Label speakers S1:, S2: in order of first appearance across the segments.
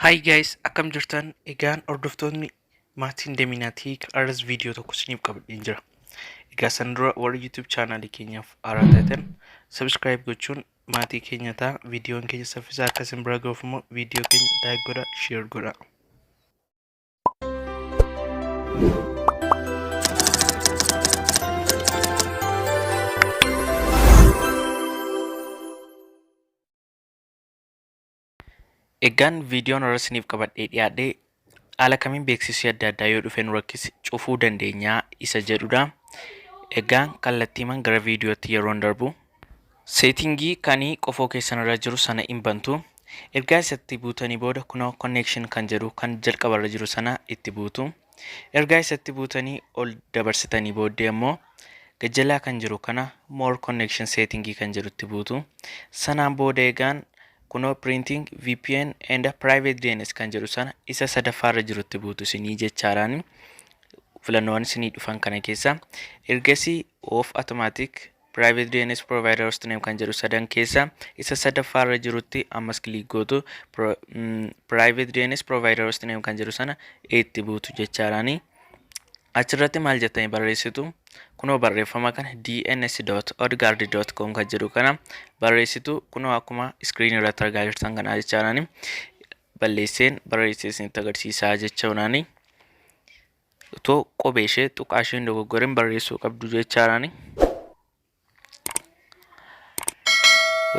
S1: Hi guys, akkam jirtan? Egaan hordoftoonni maatiin Deeminaatii arras viidiyoo tokko isiniif qabadheen jira. Egaa san dura warra YouTube chaanaalii keenyaaf haaraa taatan subscribe gochuun maatii keenya ta'a. Viidiyoon keenya saffisaa akka isin bira ga'uuf immoo viidiyoo keenya like godhaa, share godhaa. Egaan viidiyoon irra isiniif qabadhee dhiyaadhee haala kamiin beeksisii adda addaa yoo dhufe nu rakkise cufuu dandeenyaa isa jedhudha. Egaan kallattiiman gara viidiyootti yeroon darbu seetingii kanii qofoo keessan irra jiru sana hin bantu. Ergaa isatti buutanii booda kunoo connection kan jedhu kan jalqaba irra jiru sana itti buutu. Ergaa isatti buutanii ol dabarsitanii booddee immoo gajjalaa kan jiru kana more connection seetingii kan jedhutti buutu. Sanaan booda egaan kunoo printing VPN and private DNS kan jedhu sana isa sadaffaarra jirutti buutu isinii jechaadhaan filannoowwan isinii dhufan kana keessa ergasii of automatic private DNS provider host name kan jedhu sadan keessa isa sadaffaarra jirutti ammas click gootu private DNS provider host name kan jedhu sana itti buutu jechaadhaan achirratti maal jettanii barreessitu kunoo barreeffama kana dns.odgaard.com kan jedhu kana barreessitu kunoo akkuma screen irratti argaa jirtan kana jechaadhaan balleesseen barreesseen itti agarsiisaa jechuudhaan utoo qubee ishee tuqaa isheen dogoggorin barreessuu qabdu jechaadhaan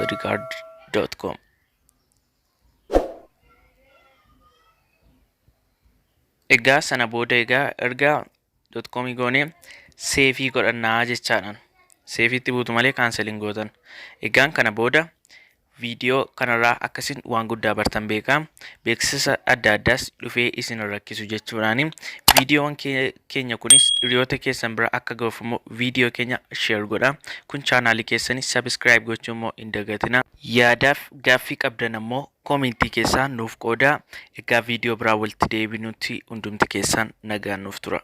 S1: odgaard.com egaa sana booda egaa ergaa .com goone seefii godhannaa jechaadhaan seefiitti buutu malee kaanseliin gootan. Egaan kana booda viidiyoo kanarraa akkasiin waan guddaa bartan beekaa beeksisa adda addaas dhufee isin rakkisu jechuudhaan viidiyoon keenya kunis hiriyoota keessan bira akka ga'uuf immoo viidiyoo keenya share godhaa. Kun chaanaalii keessanii subscribe gochuu immoo hin dagatinaa. Yaadaaf gaaffii qabdan immoo koomentii keessaan nuuf qoodaa. Egaa viidiyoo biraa walitti deebinutti hundumti keessaan nagaan nuuf tura.